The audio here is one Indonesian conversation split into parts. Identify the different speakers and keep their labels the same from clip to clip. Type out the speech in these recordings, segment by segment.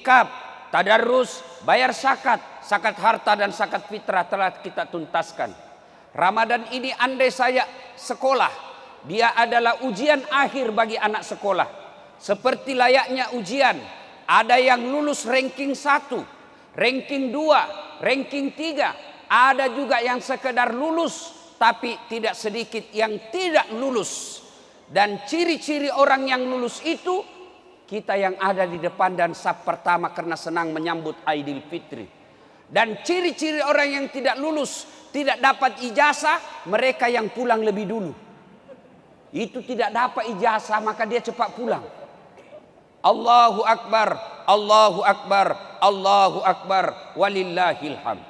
Speaker 1: iktikaf, tadarrus, bayar zakat, zakat harta dan zakat fitrah telah kita tuntaskan. Ramadan ini andai saya sekolah, dia adalah ujian akhir bagi anak sekolah. Seperti layaknya ujian, ada yang lulus ranking 1, ranking 2, ranking 3, ada juga yang sekedar lulus, tapi tidak sedikit yang tidak lulus. Dan ciri-ciri orang yang lulus itu, kita yang ada di depan dan saf pertama karena senang menyambut Aidil Fitri. Dan ciri-ciri orang yang tidak lulus, tidak dapat ijazah, mereka yang pulang lebih dulu. Itu tidak dapat ijazah, maka dia cepat pulang. Allahu Akbar, Allahu Akbar, Allahu Akbar, walillahil hamd.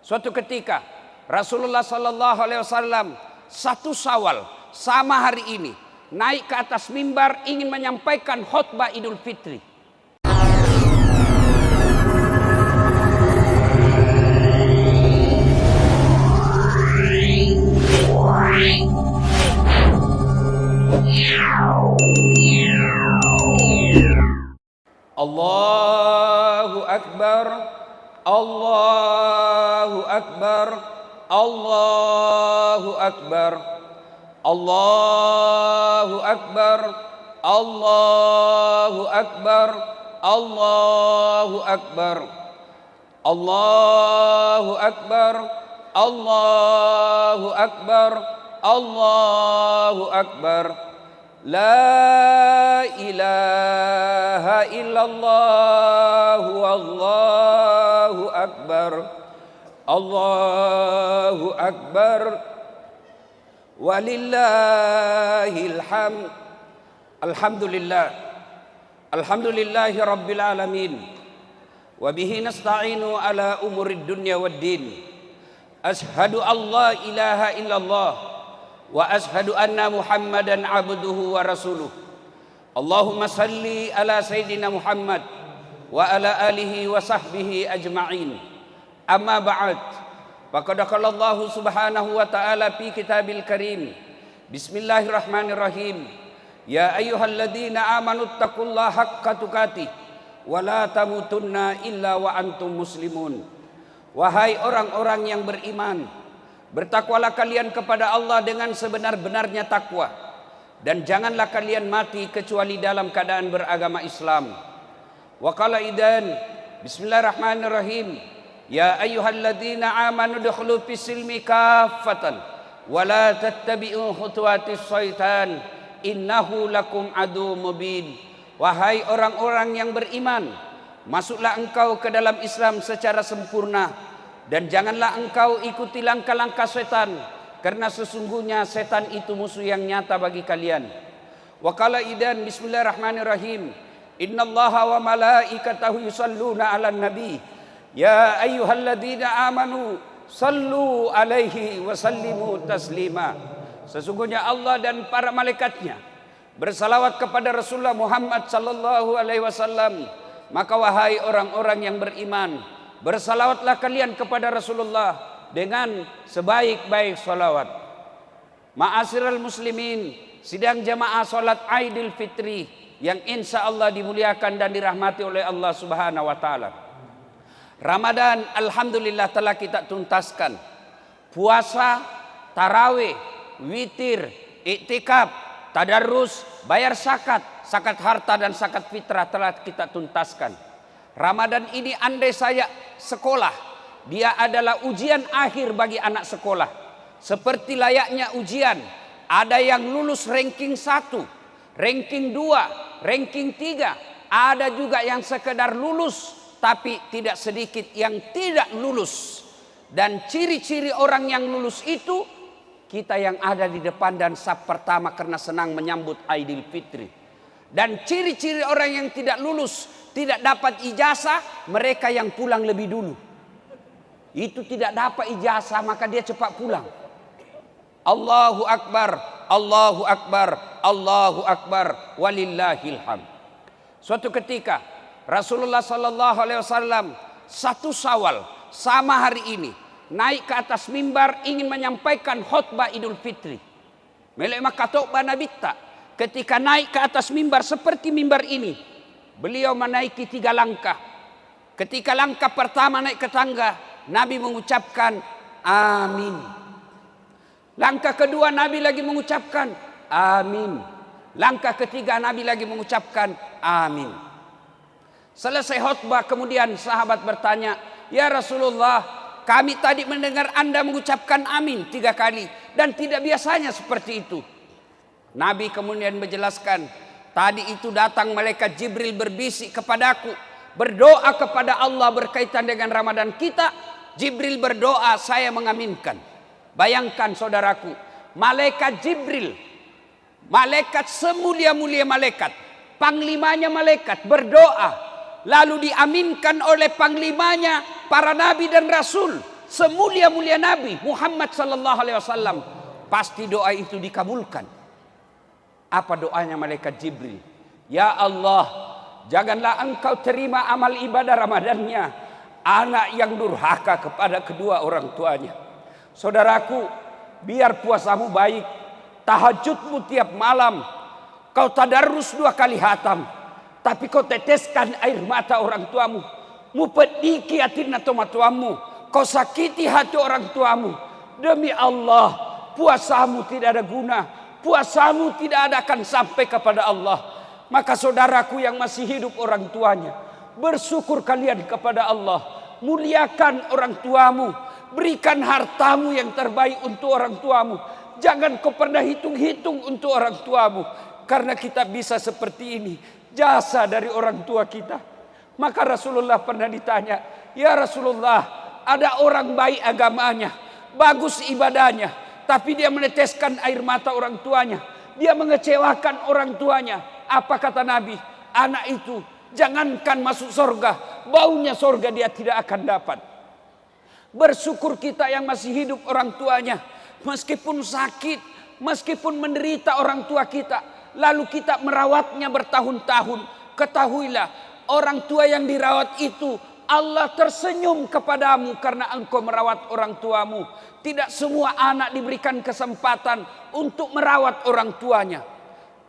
Speaker 1: Suatu ketika Rasulullah sallallahu alaihi wasallam 1 Syawal sama hari ini naik ke atas mimbar ingin menyampaikan khutbah Idul Fitri. Allahu Akbar, Allahu Akbar, Allahu Akbar, Allahu Akbar, Allahu Akbar, Allahu Akbar, Allahu Akbar, Allahu Akbar, Allahu Akbar. La ilaha illallah wallahu akbar. Allahu akbar walillahil hamd. Alhamdulillah. Alhamdulillahi rabbil alamin. Wa bihi nasta'inu ala umurid dunya waddin. Ashhadu an la ilaha illallah wa ashhadu anna Muhammadan abduhu wa rasuluh. Allahumma salli ala sayyidina Muhammad wa ala alihi wa sahbihi ajma'in. Amma ba'd. Faqad qala Allah subhanahu wa ta'ala fi kitabil karim. Bismillahirrahmanirrahim. Ya ayyuhalladzina amanu taqullaha haqqa tuqatih wa la tamutunna illa wa antum muslimun. Wahai orang-orang yang beriman, bertakwalah kalian kepada Allah dengan sebenar-benarnya takwa, dan janganlah kalian mati kecuali dalam keadaan beragama Islam. Wa qala idan, bismillahirrahmanirrahim. Ya ayyuhalladzina amanu dukhulu fis-silmi kaffatan wa la tattabi'u khutuwatis syaitan innahu lakum adu mubin. Wahai orang-orang yang beriman, masuklah engkau ke dalam Islam secara sempurna, dan janganlah engkau ikuti langkah-langkah setan, karena sesungguhnya setan itu musuh yang nyata bagi kalian. Wa qala idan, bismillahirrahmanirrahim. Innallaha wa malaikatahu yusalluna 'alan nabi. Ya ayyuhalladzina amanu sallu alaihi wa sallimu taslima. Sesungguhnya Allah dan para malaikatnya bersalawat kepada Rasulullah Muhammad sallallahu alaihi wasallam. Maka wahai orang-orang yang beriman, bersalawatlah kalian kepada Rasulullah dengan sebaik-baik salawat. Ma'asyiral muslimin, sidang jamaah salat Aidil Fitri yang insya Allah dimuliakan dan dirahmati oleh Allah Subhanahu wa taala. Ramadan alhamdulillah telah kita tuntaskan. Puasa, tarawih, witir, iktikaf, tadarrus, bayar zakat, zakat harta dan zakat fitrah telah kita tuntaskan. Ramadan ini andai saya sekolah, dia adalah ujian akhir bagi anak sekolah. Seperti layaknya ujian, ada yang lulus ranking 1, ranking 2, ranking 3, ada juga yang sekedar lulus, tapi tidak sedikit yang tidak lulus. Dan ciri-ciri orang yang lulus itu, kita yang ada di depan dan saf pertama karena senang menyambut Aidil Fitri. Dan ciri-ciri orang yang tidak lulus, tidak dapat ijazah, mereka yang pulang lebih dulu. Itu tidak dapat ijazah, maka dia cepat pulang. Allahu Akbar, Allahu Akbar, Allahu Akbar, walillahil hamd. Suatu ketika Rasulullah sallallahu alaihi wasallam 1 Syawal sama hari ini naik ke atas mimbar ingin menyampaikan khutbah Idul Fitri. Melek maka khutbah Nabi tak ketika naik ke atas mimbar seperti mimbar ini, beliau menaiki 3 langkah. Ketika langkah pertama naik ke tangga, Nabi mengucapkan amin. Langkah kedua Nabi lagi mengucapkan amin. Langkah ketiga Nabi lagi mengucapkan amin. Selesai khutbah kemudian sahabat bertanya, "Ya Rasulullah, kami tadi mendengar Anda mengucapkan amin 3 kali dan tidak biasanya seperti itu." Nabi kemudian menjelaskan, "Tadi itu datang malaikat Jibril berbisik kepadaku, berdoa kepada Allah berkaitan dengan Ramadan kita. Jibril berdoa, saya mengaminkan." Bayangkan saudaraku, malaikat Jibril, malaikat semulia-mulia malaikat, panglimanya malaikat berdoa, lalu diaminkan oleh panglimanya para nabi dan rasul, semulia-mulia Nabi Muhammad sallallahu alaihi wasallam. Pasti doa itu dikabulkan. Apa doanya malaikat Jibril? "Ya Allah, janganlah engkau terima amal ibadah Ramadannya anak yang durhaka kepada kedua orang tuanya." Saudaraku, biar puasamu baik, tahajudmu tiap malam, kau tadarus 2 kali hatam, tapi kau teteskan air mata orang tuamu, mu pediki hati tuamu, kau sakiti hati orang tuamu. Demi Allah, puasamu tidak ada guna, puasamu tidak ada akan sampai kepada Allah. Maka saudaraku yang masih hidup orang tuanya, bersyukur kalian kepada Allah, muliakan orang tuamu, berikan hartamu yang terbaik untuk orang tuamu. Jangan kau pernah hitung-hitung untuk orang tuamu, karena kita bisa seperti ini jasa dari orang tua kita. Maka Rasulullah pernah ditanya, "Ya Rasulullah, ada orang baik agamanya, bagus ibadahnya, tapi dia meneteskan air mata orang tuanya, dia mengecewakan orang tuanya." Apa kata Nabi? "Anak itu jangankan masuk surga, baunya surga dia tidak akan dapat." Bersyukur kita yang masih hidup orang tuanya, meskipun sakit, meskipun menderita orang tua kita, lalu kita merawatnya bertahun-tahun. Ketahuilah, orang tua yang dirawat itu Allah tersenyum kepadamu karena engkau merawat orang tuamu. Tidak semua anak diberikan kesempatan untuk merawat orang tuanya.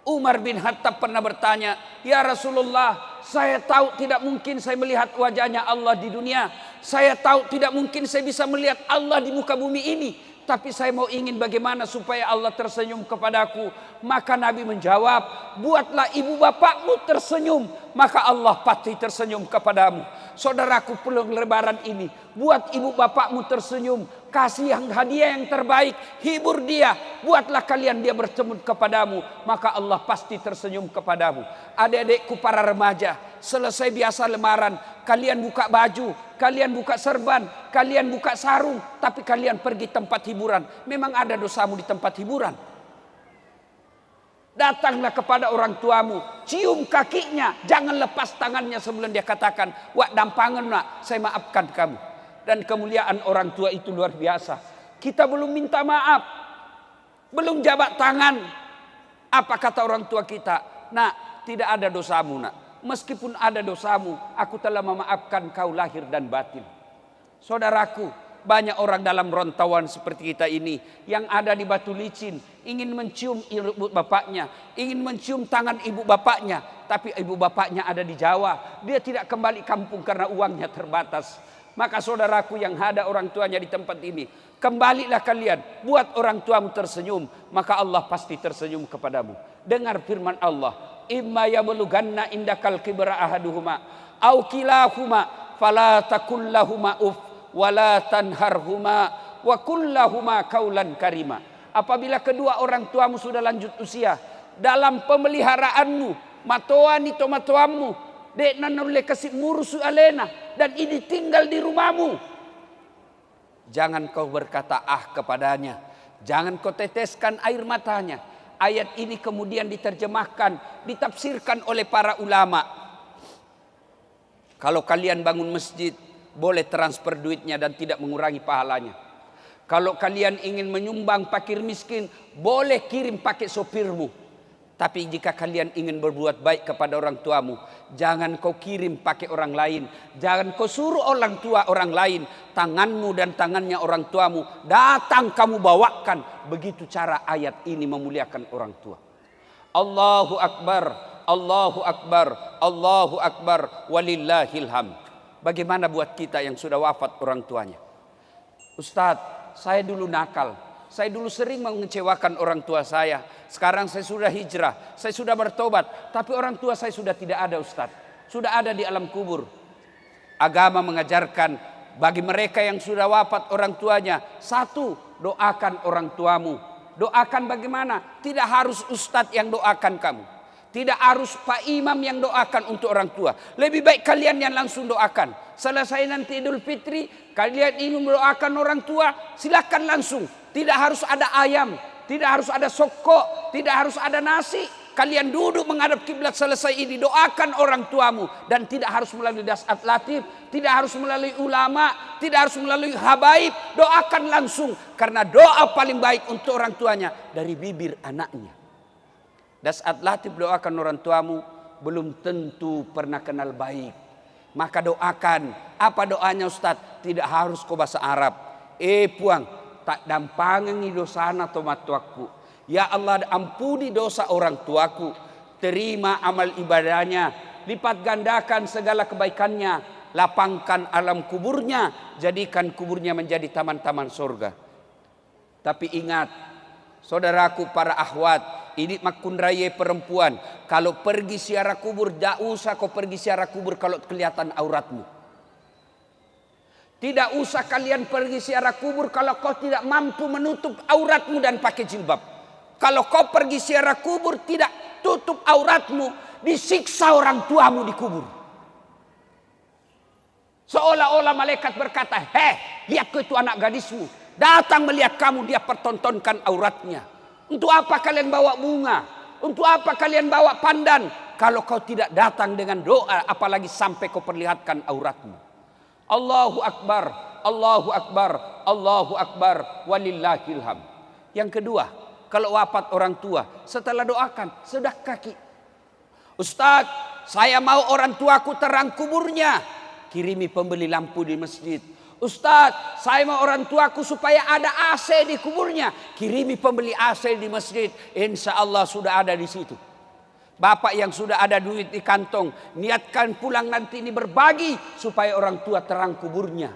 Speaker 1: Umar bin Khattab pernah bertanya, "Ya Rasulullah, saya tahu tidak mungkin saya melihat wajahnya Allah di dunia. Saya tahu tidak mungkin saya bisa melihat Allah di muka bumi ini. Tapi saya mau ingin bagaimana supaya Allah tersenyum kepadaku." Maka Nabi menjawab, "Buatlah ibu bapakmu tersenyum, maka Allah pasti tersenyum kepadamu." Saudaraku, pulang lebaran ini, buat ibu bapakmu tersenyum, kasih yang hadiah yang terbaik, hibur dia, buatlah kalian dia bertemu kepadamu, maka Allah pasti tersenyum kepadamu. Adik-adikku para remaja, selesai biasa lebaran, kalian buka baju, kalian buka serban, kalian buka sarung, tapi kalian pergi tempat hiburan. Memang ada dosamu di tempat hiburan. Datanglah kepada orang tuamu, cium kakinya, jangan lepas tangannya sebelum dia katakan, "Wak dampangan nak, saya maafkan kamu." Dan kemuliaan orang tua itu luar biasa. Kita belum minta maaf, belum jabat tangan. Apa kata orang tua kita? "Nak, tidak ada dosamu nak. Meskipun ada dosamu, aku telah memaafkan kau lahir dan batin." Saudaraku, banyak orang dalam rantauan seperti kita ini yang ada di Batu Licin, ingin mencium ibu bapaknya, ingin mencium tangan ibu bapaknya, tapi ibu bapaknya ada di Jawa. Dia tidak kembali kampung karena uangnya terbatas. Maka saudaraku yang ada orang tuanya di tempat ini, kembalilah kalian, buat orang tuamu tersenyum, maka Allah pasti tersenyum kepadamu. Dengar firman Allah, "Imma yablughanna indakal kibra ahaduhuma au kilahuma fala takul lahuma wala tanharhuma wa kullahuma kaulan karima." Apabila kedua orang tuamu sudah lanjut usia, dalam pemeliharaanmu, matoani to matoamu, dek nanule kasih murusu alena, dan ini tinggal di rumahmu, jangan kau berkata ah kepadanya, jangan kau teteskan air matanya. Ayat ini kemudian diterjemahkan, ditafsirkan oleh para ulama. Kalau kalian bangun masjid, boleh transfer duitnya dan tidak mengurangi pahalanya. Kalau kalian ingin menyumbang fakir miskin, boleh kirim pakai sopirmu. Tapi jika kalian ingin berbuat baik kepada orang tuamu, jangan kau kirim pakai orang lain. Jangan kau suruh orang tua orang lain. Tanganmu dan tangannya orang tuamu datang kamu bawakan. Begitu cara ayat ini memuliakan orang tua. Allahu Akbar. Allahu Akbar, Allahu Akbar, walillahil hamd. Bagaimana buat kita yang sudah wafat orang tuanya? Ustadz, saya dulu nakal. Saya dulu sering mengecewakan orang tua saya. Sekarang saya sudah hijrah, saya sudah bertobat. Tapi orang tua saya sudah tidak ada, Ustadz. Sudah ada di alam kubur. Agama mengajarkan bagi mereka yang sudah wafat orang tuanya, satu, doakan orang tuamu. Doakan bagaimana? Tidak harus ustadz yang doakan kamu. Tidak harus Pak Imam yang doakan untuk orang tua. Lebih baik kalian yang langsung doakan. Selesai nanti Idul Fitri, kalian ingin mendoakan orang tua, silakan langsung. Tidak harus ada ayam, tidak harus ada soko, tidak harus ada nasi. Kalian duduk menghadap kiblat, selesai ini doakan orang tuamu. Dan tidak harus melalui dasat latif, tidak harus melalui ulama, tidak harus melalui habaib. Doakan langsung, karena doa paling baik untuk orang tuanya dari bibir anaknya. Dasat latif doakan orang tuamu belum tentu pernah kenal baik. Maka doakan. Apa doanya Ustaz? Tidak harus kau bahasa Arab. Puang, tak dampangi dosana tomatuaku. Ya Allah, ampuni dosa orang tuaku. Terima amal ibadahnya. Lipat gandakan segala kebaikannya. Lapangkan alam kuburnya. Jadikan kuburnya menjadi taman-taman surga. Tapi ingat, saudaraku para akhwat, ini makun raya perempuan, kalau pergi ziarah kubur, tidak usah kau pergi ziarah kubur kalau kelihatan auratmu. Tidak usah kalian pergi ziarah kubur kalau kau tidak mampu menutup auratmu dan pakai jilbab. Kalau kau pergi ziarah kubur tidak tutup auratmu, disiksa orang tuamu di kubur. Seolah-olah malaikat berkata, lihat kau itu anak gadismu, datang melihat kamu, dia pertontonkan auratnya. Untuk apa kalian bawa bunga? Untuk apa kalian bawa pandan? Kalau kau tidak datang dengan doa, apalagi sampai kau perlihatkan auratmu. Allahu Akbar, Allahu Akbar, Allahu Akbar, walillahil hamd. Yang kedua, kalau wafat orang tua, setelah doakan, sedekah. Ustaz, saya mau orang tuaku terang kuburnya. Kirimi pembeli lampu di masjid. Ustaz, saya mau orang tuaku supaya ada AC di kuburnya. Kirimi pembeli AC di masjid. Insya Allah sudah ada di situ. Bapak yang sudah ada duit di kantong, niatkan pulang nanti ini berbagi supaya orang tua terang kuburnya.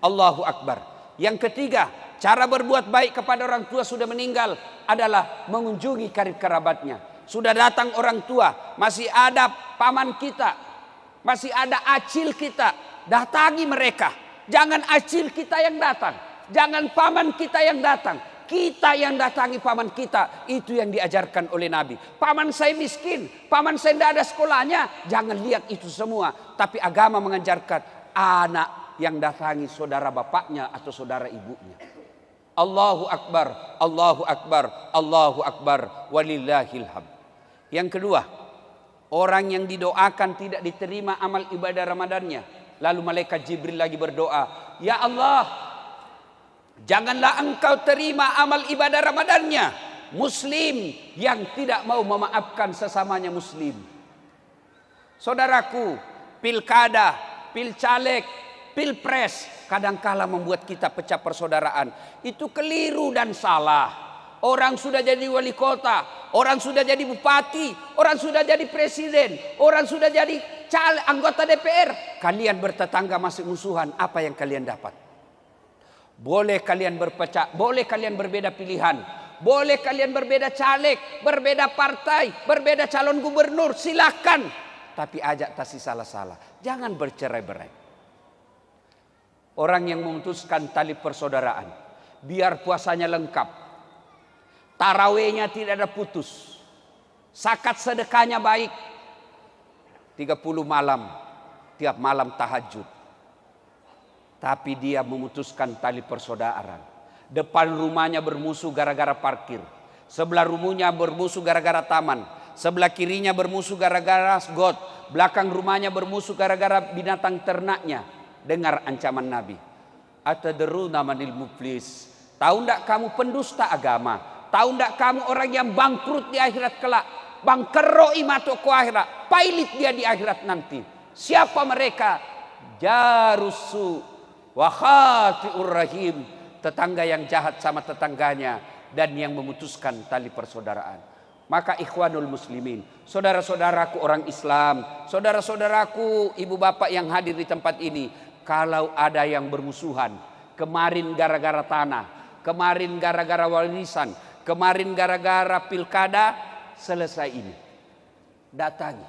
Speaker 1: Allahu Akbar. Yang ketiga, cara berbuat baik kepada orang tua sudah meninggal adalah mengunjungi karib kerabatnya. Sudah datang orang tua, masih ada paman kita, masih ada acil kita, datangi mereka. Jangan acil kita yang datang, jangan paman kita yang datang. Kita yang datangi paman kita. Itu yang diajarkan oleh Nabi. Paman saya miskin, paman saya tidak ada sekolahnya. Jangan lihat itu semua. Tapi agama mengajarkan anak yang datangi saudara bapaknya atau saudara ibunya. Allahu Akbar, Allahu Akbar, Allahu Akbar, walillahil hamd. Yang kedua, orang yang didoakan tidak diterima amal ibadah Ramadannya. Lalu malaikat Jibril lagi berdoa, ya Allah, janganlah engkau terima amal ibadah Ramadannya Muslim yang tidak mau memaafkan sesamanya Muslim. Saudaraku, pilkada, pilcaleg, pilpres kadangkala membuat kita pecah persaudaraan. Itu keliru dan salah. Orang sudah jadi wali kota, orang sudah jadi bupati, orang sudah jadi presiden, orang sudah jadi anggota DPR. Kalian bertetangga masih musuhan, apa yang kalian dapat? Boleh kalian berpecah, boleh kalian berbeda pilihan, boleh kalian berbeda caleg, berbeda partai, berbeda calon gubernur, silakan. Tapi ajak tasi salah-salah, jangan bercerai-berai. Orang yang memutuskan tali persaudaraan, biar puasanya lengkap, tarawihnya tidak ada putus, zakat sedekahnya baik, 30 malam, tiap malam tahajud. Tapi dia memutuskan tali persaudaraan. Depan rumahnya bermusuh gara-gara parkir, sebelah rumahnya bermusuh gara-gara taman, sebelah kirinya bermusuh gara-gara got, belakang rumahnya bermusuh gara-gara binatang ternaknya. Dengar ancaman Nabi. Atadruna manil muflis? Tahu enggak kamu pendusta agama? Tahu enggak kamu orang yang bangkrut di akhirat kelak? Bangkeroi matoko akhirat, pailit dia di akhirat nanti. Siapa mereka? Jarusu wa khati'ur rahim, tetangga yang jahat sama tetangganya dan yang memutuskan tali persaudaraan. Maka ikhwanul muslimin, saudara-saudaraku orang Islam, saudara-saudaraku ibu bapak yang hadir di tempat ini, kalau ada yang bermusuhan, kemarin gara-gara tanah, kemarin gara-gara warisan, kemarin gara-gara pilkada, selesai ini. Datangi,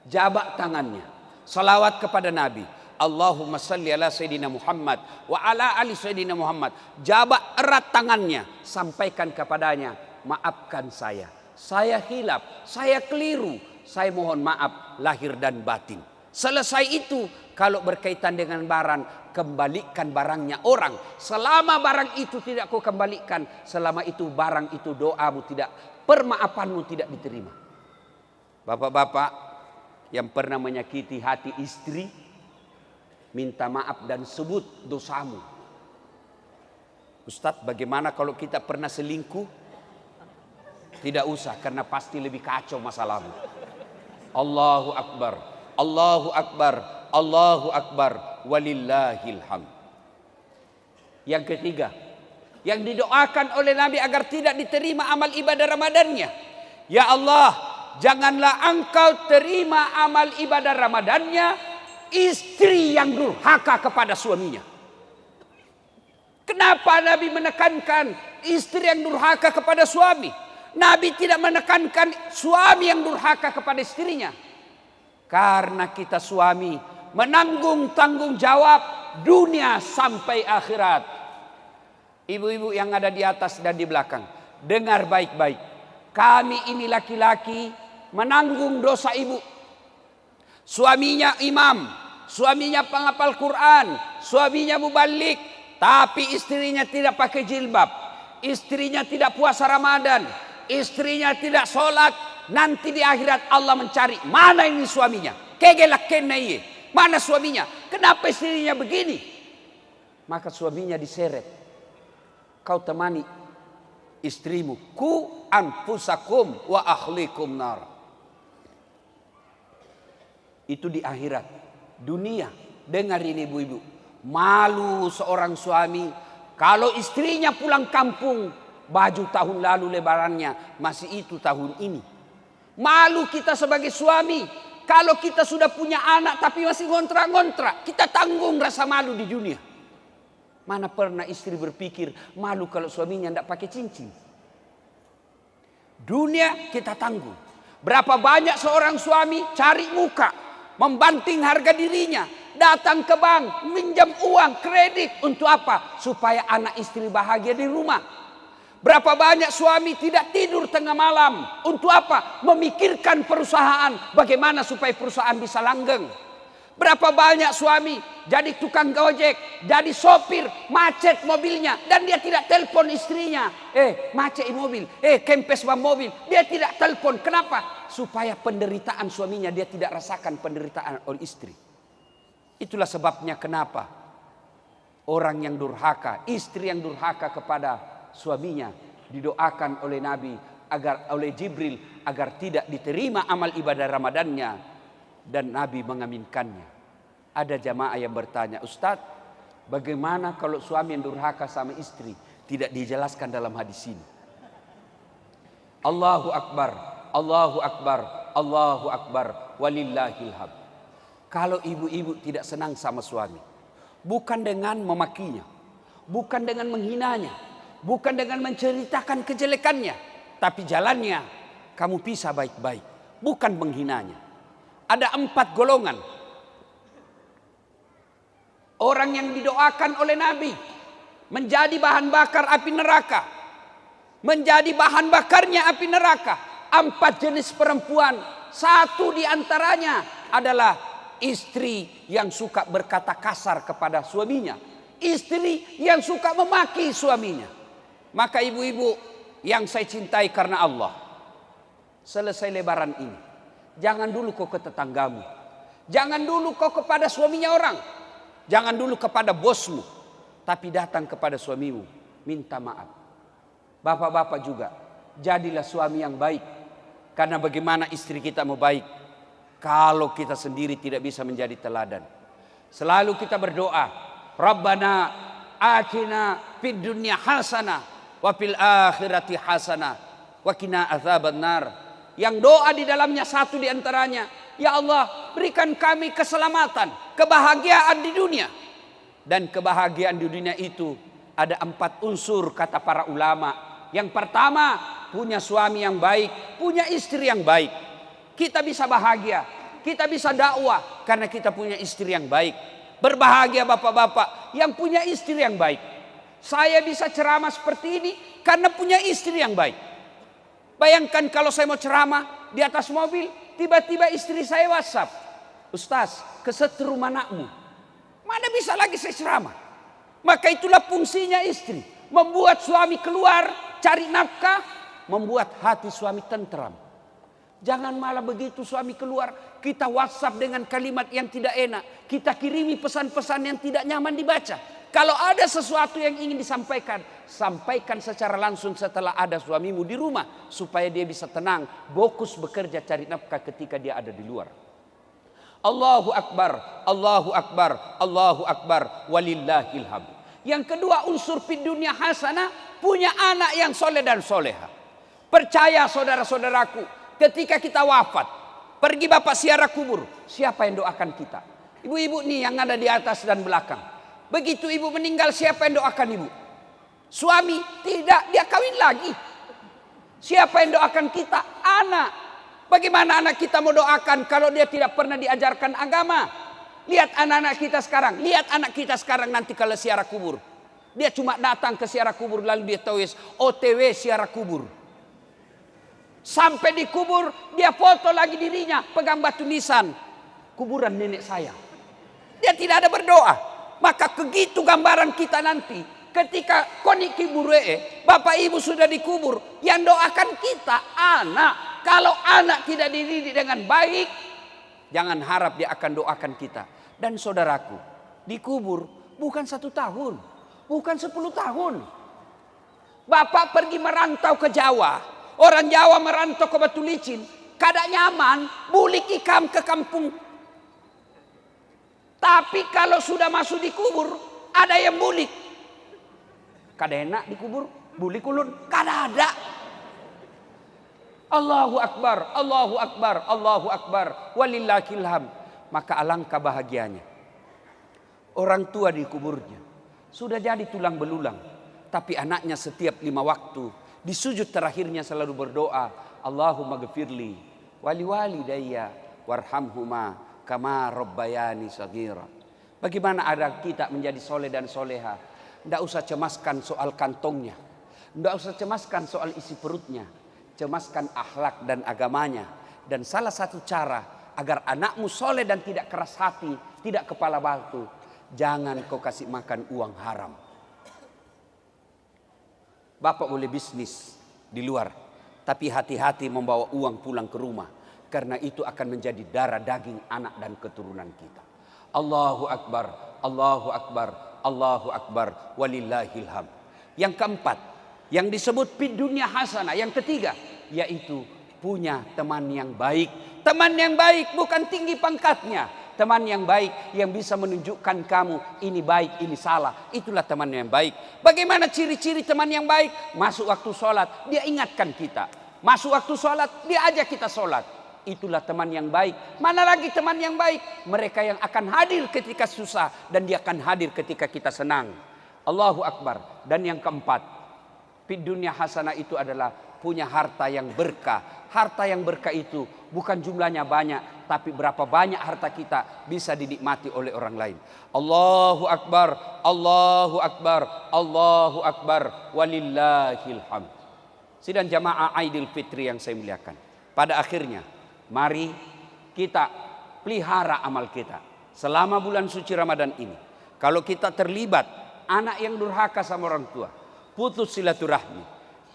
Speaker 1: jabat tangannya, salawat kepada Nabi. Allahumma salli ala Sayyidina Muhammad wa ala ali Sayyidina Muhammad. Jabat erat tangannya, sampaikan kepadanya, maafkan saya hilaf, saya keliru, saya mohon maaf lahir dan batin. Selesai itu, kalau berkaitan dengan barang, kembalikan barangnya orang. Selama barang itu tidak kau kembalikan, selama itu barang itu doamu tidak, permaafanmu tidak diterima. Bapak-bapak yang pernah menyakiti hati istri, minta maaf dan sebut dosamu. Ustadz, bagaimana kalau kita pernah selingkuh? Tidak usah, karena pasti lebih kacau masalahmu. Allahu Akbar, Allahu Akbar, Allahu Akbar, walillahil hamd. Yang ketiga, yang didoakan oleh Nabi agar tidak diterima amal ibadah Ramadannya. Ya Allah, janganlah engkau terima amal ibadah Ramadannya istri yang durhaka kepada suaminya. Kenapa Nabi menekankan istri yang durhaka kepada suami? Nabi tidak menekankan suami yang durhaka kepada istrinya. Karena kita suami menanggung tanggung jawab dunia sampai akhirat. Ibu-ibu yang ada di atas dan di belakang, dengar baik-baik. Kami ini laki-laki menanggung dosa ibu. Suaminya imam, suaminya penghafal Quran, suaminya mubalik, tapi istrinya tidak pakai jilbab, istrinya tidak puasa Ramadan, istrinya tidak sholat. Nanti di akhirat Allah mencari, mana ini suaminya? Kegelak kenaiye, mana suaminya? Kenapa istrinya begini? Maka suaminya diseret. Kau temani istrimu, ku anfusakum wa ahlikum nar. Itu di akhirat. Dunia, dengar ini ibu-ibu, malu seorang suami kalau istrinya pulang kampung, baju tahun lalu lebarannya masih itu tahun ini. Malu kita sebagai suami kalau kita sudah punya anak tapi masih ngontrak-ngontrak. Kita tanggung rasa malu di dunia. Mana pernah istri berpikir malu kalau suaminya tidak pakai cincin? Dunia kita tanggung. Berapa banyak seorang suami cari muka, membanting harga dirinya, datang ke bank, minjam uang, kredit. Untuk apa? Supaya anak istri bahagia di rumah. Berapa banyak suami tidak tidur tengah malam. Untuk apa? Memikirkan perusahaan. Bagaimana supaya perusahaan bisa langgeng. Berapa banyak suami jadi tukang gojek, jadi sopir, macet mobilnya. Dan dia tidak telepon istrinya. Macet mobil, kempes ban mobil. Dia tidak telepon. Kenapa? Supaya penderitaan suaminya dia tidak rasakan penderitaan oleh istri. Itulah sebabnya kenapa orang yang durhaka, istri yang durhaka kepada suaminya didoakan oleh Nabi agar oleh Jibril agar tidak diterima amal ibadah Ramadannya. Dan Nabi mengaminkannya. Ada jamaah yang bertanya, Ustadz, bagaimana kalau suami yang durhaka sama istri? Tidak dijelaskan dalam hadis ini. Allahu Akbar, Allahu Akbar, Allahu Akbar, walillahil hamd. Kalau ibu-ibu tidak senang sama suami, bukan dengan memakinya, bukan dengan menghinanya, bukan dengan menceritakan kejelekannya, tapi jalannya kamu pisah baik-baik, bukan menghinanya. Ada 4 golongan orang yang didoakan oleh Nabi menjadi bahan bakar api neraka, menjadi bahan bakarnya api neraka. 4 jenis perempuan. Satu di antaranya adalah istri yang suka berkata kasar kepada suaminya, istri yang suka memaki suaminya. Maka ibu-ibu yang saya cintai karena Allah, selesai lebaran ini, jangan dulu kau ke tetanggamu. Jangan dulu kau kepada suaminya orang. Jangan dulu kepada bosmu. Tapi datang kepada suamimu, minta maaf. Bapak-bapak juga, jadilah suami yang baik. Karena bagaimana istri kita mau baik kalau kita sendiri tidak bisa menjadi teladan. Selalu kita berdoa, Rabbana atina fid dunya hasanah wa fil akhirati hasanah wa qina adzabannar. Yang doa di dalamnya satu di antaranya, ya Allah, berikan kami keselamatan, kebahagiaan di dunia. Dan kebahagiaan di dunia itu ada 4 unsur kata para ulama. Yang pertama, punya suami yang baik, punya istri yang baik. Kita bisa bahagia, kita bisa dakwah karena kita punya istri yang baik. Berbahagia bapak-bapak yang punya istri yang baik. Saya bisa ceramah seperti ini karena punya istri yang baik. Bayangkan kalau saya mau ceramah di atas mobil, tiba-tiba istri saya WhatsApp, Ustaz, kesetrum anakmu. Mana bisa lagi saya ceramah? Maka itulah fungsinya istri, membuat suami keluar cari nafkah, membuat hati suami tentram. Jangan malah begitu suami keluar, kita WhatsApp dengan kalimat yang tidak enak, kita kirimi pesan-pesan yang tidak nyaman dibaca. Kalau ada sesuatu yang ingin disampaikan, sampaikan secara langsung setelah ada suamimu di rumah, supaya dia bisa tenang, fokus bekerja cari nafkah ketika dia ada di luar. Allahu Akbar, Allahu Akbar, Allahu Akbar, walillahil hamd. Yang kedua, unsur fid dunya hasanah, punya anak yang soleh dan soleha. Percaya saudara-saudaraku, ketika kita wafat, pergi bapak ziarah kubur, siapa yang doakan kita? Ibu-ibu nih yang ada di atas dan belakang. Begitu ibu meninggal, siapa yang doakan ibu? Suami? Tidak, dia kawin lagi. Siapa yang doakan kita? Anak. Bagaimana anak kita mau doakan kalau dia tidak pernah diajarkan agama? Lihat anak-anak kita sekarang. Lihat anak kita sekarang nanti kalau ziarah kubur. Dia cuma datang ke ziarah kubur lalu dia tulis OTW ziarah kubur. Sampai di kubur dia foto lagi dirinya pegang batu nisan. Kuburan nenek saya. Dia tidak ada berdoa. Maka begitu gambaran kita nanti ketika koniki buree, bapak ibu sudah dikubur, yang doakan kita anak. Kalau anak tidak dididik dengan baik, jangan harap dia akan doakan kita. Dan saudaraku, dikubur bukan 1 tahun, bukan 10 tahun. Bapak pergi merantau ke Jawa, orang Jawa merantau ke Batu Licin, kada nyaman, bulik ikam ke kampung. Tapi kalau sudah masuk di kubur, ada yang bulik. Kada enak dikubur, bulik ulun, kada ada. Allahu Akbar, Allahu Akbar, Allahu Akbar, walillahil hamd. Maka alangkah bahagianya. Orang tua di kuburnya sudah jadi tulang belulang, tapi anaknya setiap 5 waktu di sujud terakhirnya selalu berdoa, Allahumma ghfirli wali walidayya warhamhuma kama rabbayani shaghira. Bagaimana ada kita menjadi soleh dan soleha? Tidak usah cemaskan soal kantongnya, tidak usah cemaskan soal isi perutnya, cemaskan akhlak dan agamanya. Dan salah satu cara agar anakmu soleh dan tidak keras hati, tidak kepala batu, jangan kau kasih makan uang haram. Bapak boleh bisnis di luar, tapi hati-hati membawa uang pulang ke rumah. Karena itu akan menjadi darah daging anak dan keturunan kita. Allahu Akbar, Allahu Akbar, Allahu Akbar, walillahil hamd. Yang keempat, yang disebut fid dunya hasanah. Yang ketiga, yaitu punya teman yang baik. Teman yang baik bukan tinggi pangkatnya. Teman yang baik yang bisa menunjukkan kamu ini baik, ini salah. Itulah teman yang baik. Bagaimana ciri-ciri teman yang baik? Masuk waktu sholat, dia ingatkan kita. Masuk waktu sholat, dia ajak kita sholat. Itulah teman yang baik. Mana lagi teman yang baik? Mereka yang akan hadir ketika susah dan dia akan hadir ketika kita senang. Allahu Akbar. Dan yang keempat, fid dunya hasanah itu adalah punya harta yang berkah. Harta yang berkah itu bukan jumlahnya banyak, tapi berapa banyak harta kita bisa dinikmati oleh orang lain. Allahu Akbar, Allahu Akbar, Allahu Akbar, walillahil hamd. Sidang jamaah Aidil Fitri yang saya muliakan. Pada akhirnya, mari kita pelihara amal kita selama bulan suci Ramadan ini. Kalau kita terlibat anak yang durhaka sama orang tua, putus silaturahmi,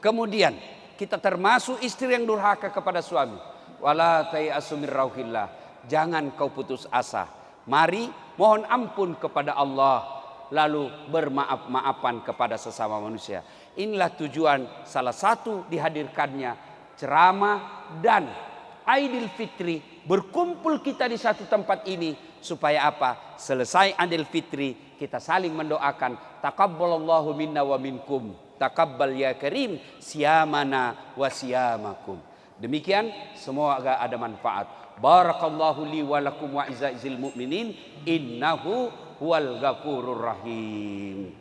Speaker 1: kemudian kita termasuk istri yang durhaka kepada suami, wala tayasu mir rauhillah, jangan kau putus asa. Mari mohon ampun kepada Allah, lalu bermaaf-maafan kepada sesama manusia. Inilah tujuan salah satu dihadirkannya ceramah dan Aidil Fitri, berkumpul kita di satu tempat ini supaya apa? Selesai Aidil Fitri kita saling mendoakan, taqabbalallahu minna wa minkum. taqabbal ya karim siyamana wa siyamakum. Demikian semoga ada manfaat. Barakallahu li wa lakum wa izza'il mu'minin innahu huwal ghafurur rahim.